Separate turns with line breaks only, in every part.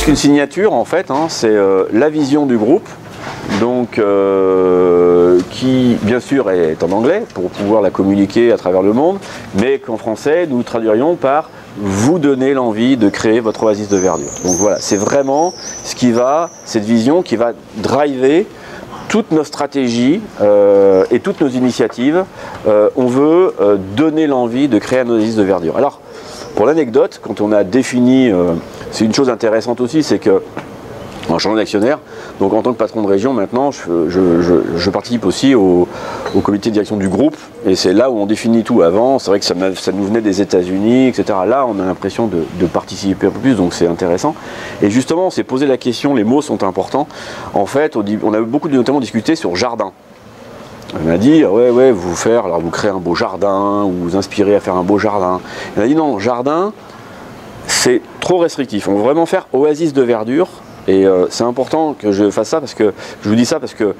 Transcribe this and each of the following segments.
une signature en fait, hein, c'est la vision du groupe, donc qui bien sûr est en anglais pour pouvoir la communiquer à travers le monde, mais qu'en français nous traduirions par vous donner l'envie de créer votre oasis de verdure. Donc voilà, c'est vraiment cette vision qui va driver toutes nos stratégies et toutes nos initiatives. On veut donner l'envie de créer un oasis de verdure. Alors, pour l'anecdote, quand on a défini, c'est une chose intéressante aussi, c'est que en changeant d'actionnaire, donc en tant que patron de région maintenant, je participe aussi au comité de direction du groupe, et c'est là où on définit tout. Avant, c'est vrai que ça nous venait des États-Unis, etc. Là, on a l'impression de participer un peu plus, donc c'est intéressant. Et justement, on s'est posé la question, les mots sont importants. En fait, on a beaucoup notamment discuté sur jardin. On a dit, ouais, vous créez un beau jardin, ou vous inspirez à faire un beau jardin. On a dit non, jardin, c'est trop restrictif. On veut vraiment faire oasis de verdure. Et c'est important que je fasse ça, parce que je vous dis ça parce que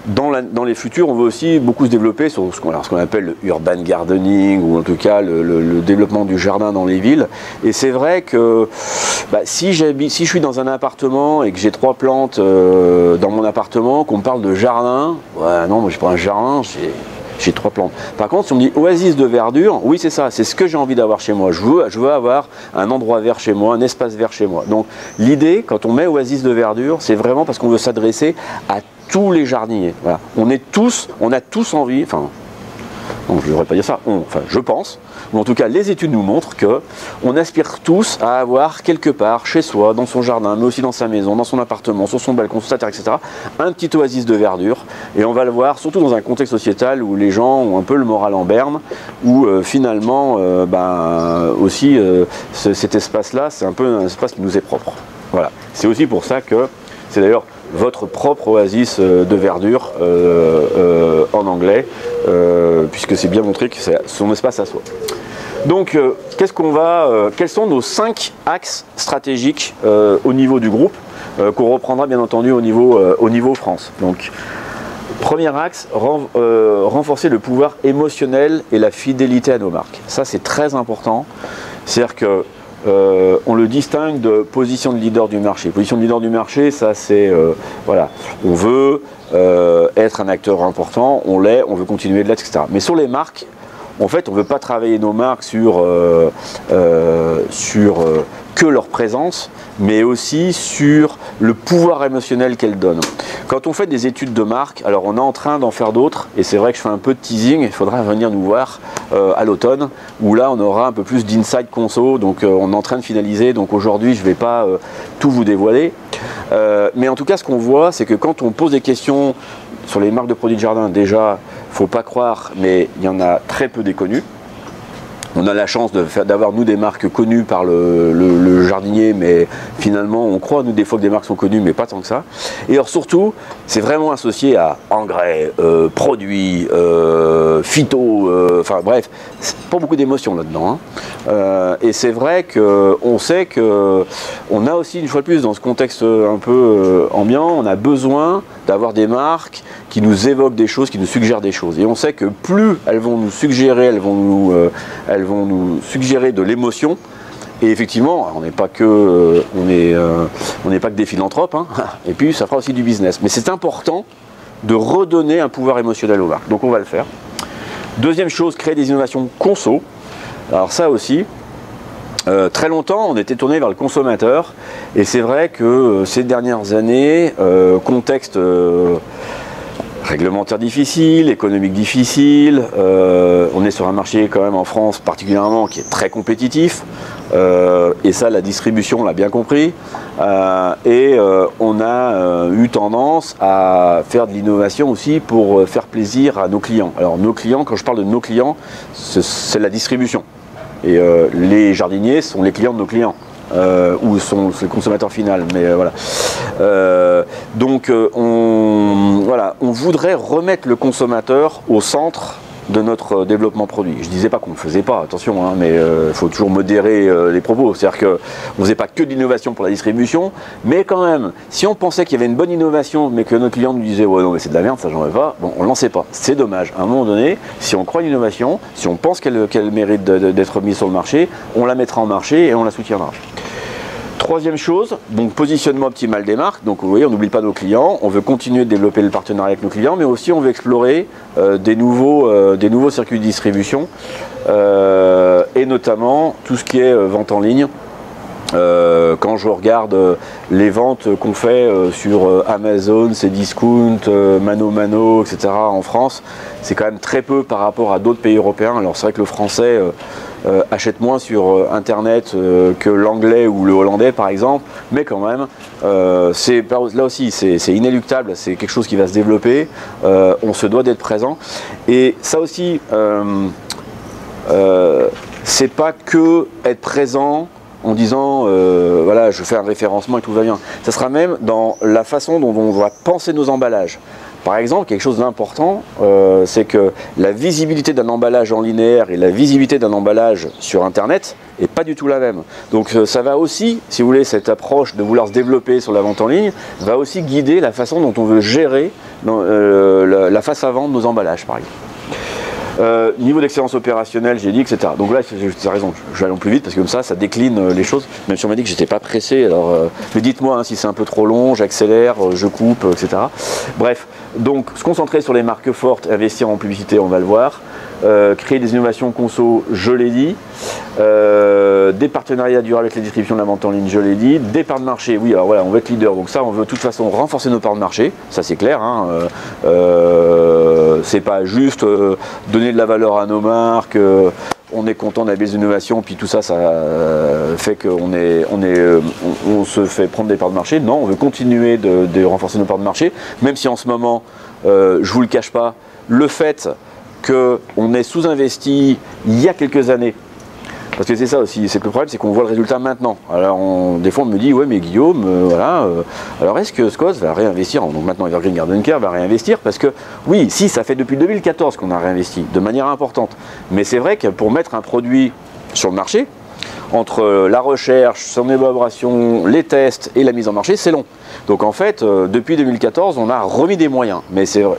dans les futurs, on veut aussi beaucoup se développer sur ce qu'on appelle le urban gardening, ou en tout cas le développement du jardin dans les villes. Et c'est vrai que si je suis dans un appartement et que j'ai 3 plantes dans mon appartement, qu'on me parle de jardin, ouais, non, moi j'ai pas un jardin, j'ai 3 plantes. Par contre, si on me dit oasis de verdure, oui, c'est ça, c'est ce que j'ai envie d'avoir chez moi. Je veux avoir un endroit vert chez moi, un espace vert chez moi. Donc l'idée, quand on met oasis de verdure, c'est vraiment parce qu'on veut s'adresser à tous les jardiniers. Voilà. On a tous envie, enfin, non, je ne devrais pas dire ça, je pense, ou en tout cas les études nous montrent qu'on aspire tous à avoir quelque part chez soi, dans son jardin, mais aussi dans sa maison, dans son appartement, sur son balcon, sur sa terre, etc., un petit oasis de verdure. Et on va le voir surtout dans un contexte sociétal où les gens ont un peu le moral en berne, où finalement aussi cet espace-là, c'est un peu un espace qui nous est propre. Voilà. C'est aussi pour ça que c'est d'ailleurs votre propre oasis de verdure en anglais, puisque c'est bien montré que c'est son espace à soi. Donc, quels sont nos 5 axes stratégiques au niveau du groupe, qu'on reprendra bien entendu au niveau France. Donc, premier axe, renforcer le pouvoir émotionnel et la fidélité à nos marques. Ça, c'est très important. C'est-à-dire que on le distingue de position de leader du marché. Position de leader du marché, ça c'est, voilà, on veut être un acteur important, on l'est, on veut continuer de l'être, etc. Mais sur les marques, en fait, on ne veut pas travailler nos marques sur que leur présence, mais aussi sur le pouvoir émotionnel qu'elles donnent. Quand on fait des études de marque, alors on est en train d'en faire d'autres, et c'est vrai que je fais un peu de teasing, il faudra venir nous voir à l'automne, où là on aura un peu plus d'inside conso, donc on est en train de finaliser, donc aujourd'hui je ne vais pas tout vous dévoiler. Mais en tout cas, ce qu'on voit, c'est que quand on pose des questions sur les marques de produits de jardin, déjà, il ne faut pas croire, mais il y en a très peu des connues. On a la chance d'avoir nous des marques connues par le jardinier, mais finalement on croit nous des fois que des marques sont connues, mais pas tant que ça. Et alors surtout, c'est vraiment associé à engrais, produits, phyto, enfin bref, pas beaucoup d'émotions là-dedans. Hein. Et c'est vrai qu'on sait qu'on a aussi, une fois de plus, dans ce contexte un peu ambiant, on a besoin d'avoir des marques qui nous évoquent des choses, qui nous suggèrent des choses. Et on sait que plus elles vont nous suggérer, elles vont nous suggérer de l'émotion. Et effectivement, on n'est pas que des philanthropes, hein. Et puis ça fera aussi du business. Mais c'est important de redonner un pouvoir émotionnel aux marques. Donc on va le faire. Deuxième chose, créer des innovations conso. Alors ça aussi, très longtemps, on était tourné vers le consommateur. Et c'est vrai que ces dernières années, contexte réglementaire difficile, économique difficile, on est sur un marché quand même en France particulièrement qui est très compétitif, et ça la distribution l'a bien compris, et on a eu tendance à faire de l'innovation aussi pour faire plaisir à nos clients. Alors nos clients, quand je parle de nos clients, c'est la distribution, et les jardiniers sont les clients de nos clients. Ou sont le consommateur final, mais voilà. Donc on voudrait remettre le consommateur au centre de notre développement produit. Je ne disais pas qu'on ne le faisait pas, attention, hein, mais il faut toujours modérer les propos. C'est-à-dire qu'on ne faisait pas que de l'innovation pour la distribution, mais quand même, si on pensait qu'il y avait une bonne innovation, mais que notre client nous disait « ouais non mais c'est de la merde, ça j'en veux pas », bon, on ne lançait pas. C'est dommage. À un moment donné, si on croit à l'innovation, si on pense qu'elle mérite d'être mise sur le marché, on la mettra en marché et on la soutiendra. Troisième chose, donc positionnement optimal des marques. Donc vous voyez, on n'oublie pas nos clients, on veut continuer de développer le partenariat avec nos clients, mais aussi on veut explorer des nouveaux circuits de distribution, et notamment tout ce qui est vente en ligne. Quand je regarde les ventes qu'on fait sur Amazon, Cdiscount, Mano, etc. en France, c'est quand même très peu par rapport à d'autres pays européens. Alors c'est vrai que le français achète moins sur Internet que l'anglais ou le hollandais par exemple, mais quand même, là aussi c'est inéluctable, c'est quelque chose qui va se développer, on se doit d'être présent. Et ça aussi, c'est pas que être présent en disant voilà, je fais un référencement et tout va bien. Ça sera même dans la façon dont on va penser nos emballages. Par exemple, quelque chose d'important, c'est que la visibilité d'un emballage en linéaire et la visibilité d'un emballage sur Internet n'est pas du tout la même. Donc ça va aussi, si vous voulez, cette approche de vouloir se développer sur la vente en ligne, va aussi guider la façon dont on veut gérer la face avant de nos emballages, par exemple. Niveau d'excellence opérationnelle, j'ai dit, etc. Donc là, tu as raison, je vais aller plus vite parce que comme ça décline les choses. Même si on m'a dit que j'étais pas pressé, alors mais dites-moi si c'est un peu trop long, j'accélère, je coupe, etc. Bref, donc se concentrer sur les marques fortes, investir en publicité, on va le voir. Créer des innovations conso, je l'ai dit. Des partenariats durables avec les distributions de la vente en ligne, je l'ai dit. Des parts de marché, oui, alors voilà, on veut être leader, donc ça, on veut de toute façon renforcer nos parts de marché, ça c'est clair. Hein. C'est pas juste donner de la valeur à nos marques, on est content d'avoir des innovations, puis tout ça, ça fait qu'on on se fait prendre des parts de marché. Non, on veut continuer de renforcer nos parts de marché, même si en ce moment, je vous le cache pas, le fait qu'on est sous-investi il y a quelques années, parce que c'est ça aussi, c'est que le problème, c'est qu'on voit le résultat maintenant. Alors des fois on me dit, ouais mais Guillaume, voilà, alors est-ce que Scott va réinvestir, donc maintenant Evergreen Garden Care va réinvestir, parce que oui, si, ça fait depuis 2014 qu'on a réinvesti, de manière importante, mais c'est vrai que pour mettre un produit sur le marché, entre la recherche, son élaboration, les tests et la mise en marché, c'est long. Donc en fait, depuis 2014, on a remis des moyens.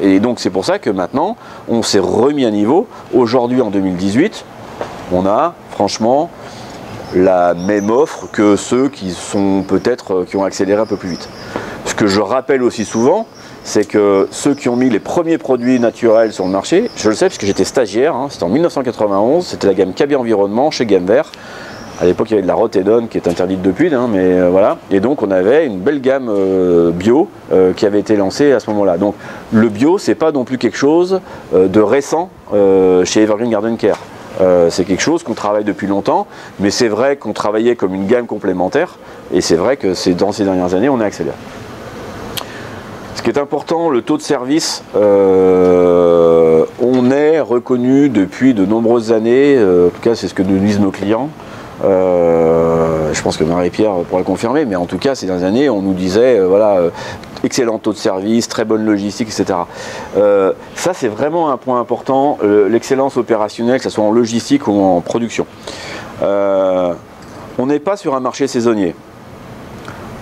Et donc c'est pour ça que maintenant, on s'est remis à niveau. Aujourd'hui, en 2018, on a franchement la même offre que ceux qui ont accéléré un peu plus vite. Ce que je rappelle aussi souvent, c'est que ceux qui ont mis les premiers produits naturels sur le marché, je le sais parce que j'étais stagiaire, hein, c'était en 1991, c'était la gamme Cabi Environnement chez Gamme-Vert. À l'époque, il y avait de la Rotedone qui est interdite depuis, hein, mais voilà. Et donc, on avait une belle gamme bio qui avait été lancée à ce moment-là. Donc, le bio, c'est pas non plus quelque chose de récent chez Evergreen Garden Care. C'est quelque chose qu'on travaille depuis longtemps, mais c'est vrai qu'on travaillait comme une gamme complémentaire, et c'est vrai que dans ces dernières années, on a accéléré. Ce qui est important, le taux de service, on est reconnu depuis de nombreuses années, en tout cas c'est ce que nous disent nos clients. Je pense que Marie-Pierre pourra le confirmer, mais en tout cas ces dernières années on nous disait voilà, excellent taux de service, très bonne logistique, etc. Ça c'est vraiment un point important, l'excellence opérationnelle, que ce soit en logistique ou en production. On n'est pas sur un marché saisonnier.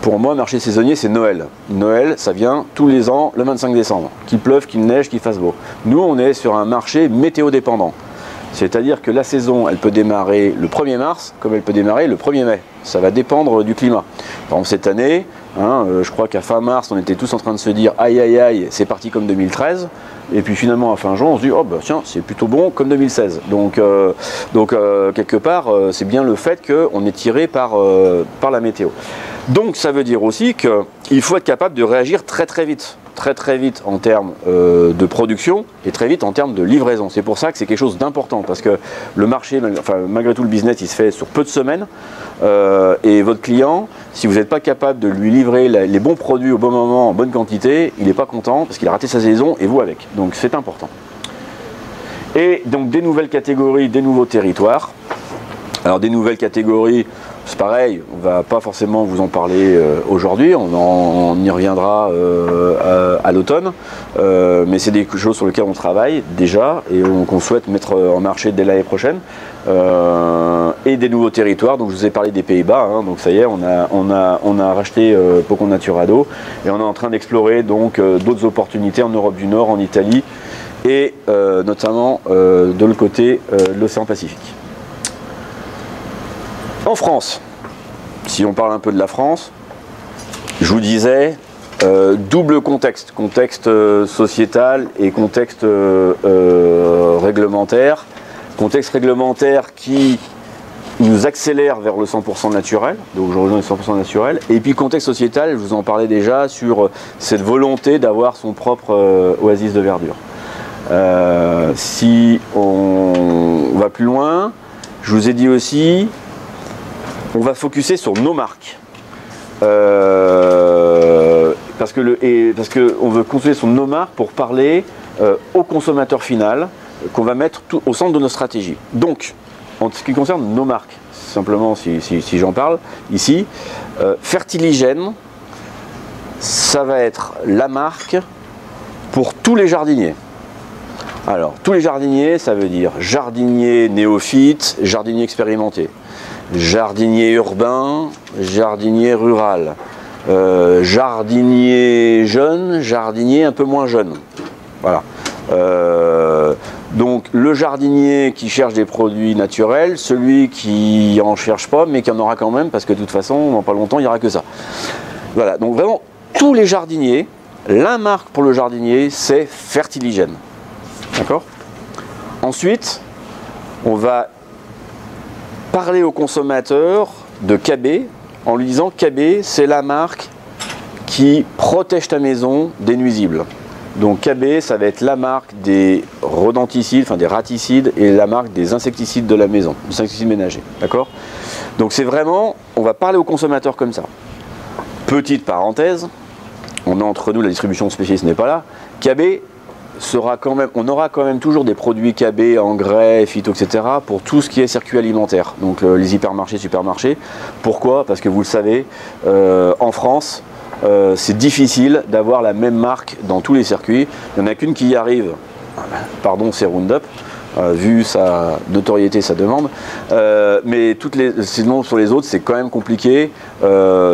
Pour moi, marché saisonnier, c'est Noël. Noël, ça vient tous les ans, le 25 décembre. Qu'il pleuve, qu'il neige, qu'il fasse beau. Nous, on est sur un marché météo-dépendant. C'est-à-dire que la saison, elle peut démarrer le 1er mars, comme elle peut démarrer le 1er mai. Ça va dépendre du climat. Par exemple, cette année, hein, je crois qu'à fin mars, on était tous en train de se dire « aïe, aïe, aïe, c'est parti comme 2013 ». Et puis finalement, à fin juin, on se dit « oh bah tiens, c'est plutôt bon comme 2016 ». Donc quelque part, c'est bien le fait qu'on est tiré par la météo. Donc ça veut dire aussi qu'il faut être capable de réagir très très vite en termes de production et très vite en termes de livraison. C'est pour ça que c'est quelque chose d'important, parce que le marché, enfin, malgré tout le business, il se fait sur peu de semaines, et votre client, si vous n'êtes pas capable de lui livrer les bons produits au bon moment, en bonne quantité, il n'est pas content parce qu'il a raté sa saison et vous avec. Donc c'est important. Et donc des nouvelles catégories, des nouveaux territoires. Alors des nouvelles catégories, c'est pareil, on ne va pas forcément vous en parler aujourd'hui, on y reviendra à l'automne, mais c'est des choses sur lesquelles on travaille déjà et qu'on souhaite mettre en marché dès l'année prochaine. Et des nouveaux territoires, donc je vous ai parlé des Pays-Bas, hein, donc ça y est, on a racheté Pocon Naturado et on est en train d'explorer donc d'autres opportunités en Europe du Nord, en Italie et notamment de l'autre côté de l'océan Pacifique. En France, si on parle un peu de la France, je vous disais, double contexte, contexte sociétal et contexte réglementaire. Contexte réglementaire qui nous accélère vers le 100% naturel, donc je rejoins le 100% naturel, et puis contexte sociétal, je vous en parlais déjà, sur cette volonté d'avoir son propre oasis de verdure. Si on va plus loin, je vous ai dit aussi, on va focuser sur nos marques. Parce qu'on veut construire sur nos marques pour parler au consommateur final, qu'on va mettre tout au centre de nos stratégies. Donc, en ce qui concerne nos marques, simplement si j'en parle ici, Fertiligène, ça va être la marque pour tous les jardiniers. Alors, tous les jardiniers, ça veut dire jardinier néophyte, jardinier expérimenté, jardinier urbain, jardinier rural, jardinier jeune, jardinier un peu moins jeune. Voilà. Donc le jardinier qui cherche des produits naturels, celui qui en cherche pas mais qui en aura quand même parce que de toute façon dans pas longtemps il n'y aura que ça. Voilà, donc vraiment tous les jardiniers, la marque pour le jardinier c'est Fertiligène. D'accord? Ensuite, on va parler au consommateur de KB en lui disant KB c'est la marque qui protège ta maison des nuisibles. Donc KB, ça va être la marque des rodenticides, enfin des raticides, et la marque des insecticides de la maison, des insecticides ménagers, d'accord? Donc c'est vraiment, on va parler aux consommateurs comme ça. Petite parenthèse, on est entre nous, la distribution spécialiste n'est pas là. KB sera quand même, on aura quand même toujours des produits KB, engrais, phyto, etc. pour tout ce qui est circuit alimentaire, donc les hypermarchés, supermarchés. Pourquoi? Parce que vous le savez, en France, c'est difficile d'avoir la même marque dans tous les circuits. Il n'y en a qu'une qui y arrive, pardon, c'est Roundup, vu sa notoriété, sa demande. Mais sinon sur les autres, c'est quand même compliqué.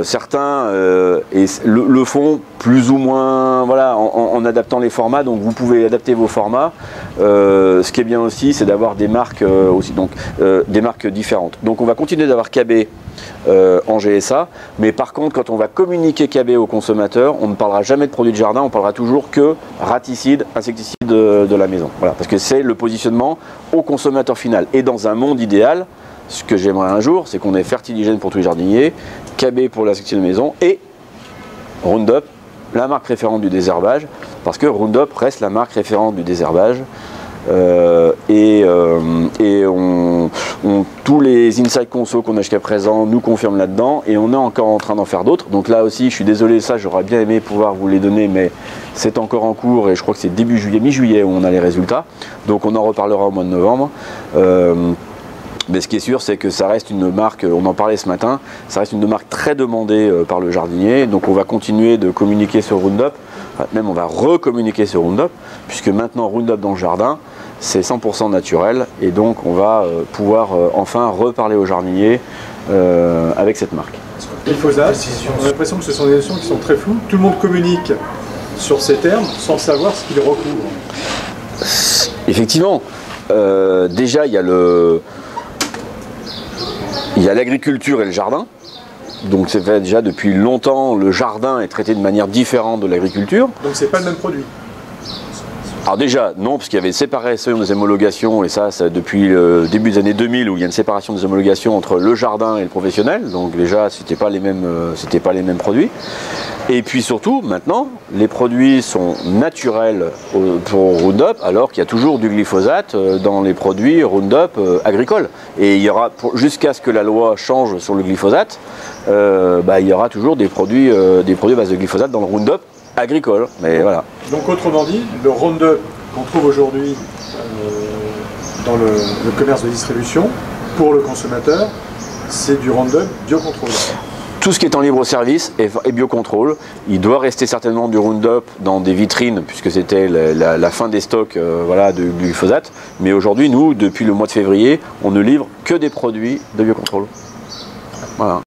Certains le font plus ou moins, voilà, en adaptant les formats. Donc vous pouvez adapter vos formats. Ce qui est bien aussi, c'est d'avoir des marques aussi, donc des marques différentes. Donc on va continuer d'avoir KB en GSA, mais par contre quand on va communiquer KB au consommateur, on ne parlera jamais de produits de jardin, on parlera toujours que raticides, insecticides de la maison. Voilà, parce que c'est le positionnement au consommateur final. Et dans un monde idéal, ce que j'aimerais un jour, c'est qu'on ait Fertiligène pour tous les jardiniers, KB pour l'insecticide de maison et Roundup, la marque référente du désherbage, parce que Roundup reste la marque référente du désherbage. Tous les insights conso qu'on a jusqu'à présent nous confirment là-dedans et on est encore en train d'en faire d'autres. Donc là aussi, je suis désolé, ça j'aurais bien aimé pouvoir vous les donner, mais c'est encore en cours et je crois que c'est début juillet, mi-juillet où on a les résultats. Donc on en reparlera au mois de novembre. Mais ce qui est sûr, c'est que ça reste une marque, on en parlait ce matin, ça reste une marque très demandée par le jardinier. Donc on va continuer de communiquer sur Roundup, même on va recommuniquer sur Roundup, puisque maintenant Roundup dans le jardin, c'est 100% naturel. Et donc on va pouvoir enfin reparler aux jardiniers avec cette marque.
Le glyphosate, on a l'impression que ce sont des notions qui sont très floues. Tout le monde communique sur ces termes sans savoir ce qu'ils recouvrent.
Effectivement, déjà il y a l'agriculture et le jardin. Donc c'est fait déjà depuis longtemps, le jardin est traité de manière différente de l'agriculture.
Donc c'est pas le même produit.
Alors déjà, non, parce qu'il y avait une séparation des homologations, et ça depuis le début des années 2000, où il y a une séparation des homologations entre le jardin et le professionnel. Donc déjà, c'était pas les mêmes produits. Et puis surtout, maintenant, les produits sont naturels pour Roundup, alors qu'il y a toujours du glyphosate dans les produits Roundup agricoles. Et il y aura, jusqu'à ce que la loi change sur le glyphosate, il y aura toujours des produits à base de glyphosate dans le Roundup agricole. Mais voilà.
Donc autrement dit, le Roundup qu'on trouve aujourd'hui dans le commerce de distribution, pour le consommateur, c'est du Roundup biocontrôlé.
Tout ce qui est en libre service est biocontrôle. Il doit rester certainement du Roundup dans des vitrines, puisque c'était la fin des stocks de glyphosate. Mais aujourd'hui, nous, depuis le mois de février, on ne livre que des produits de biocontrôle. Voilà.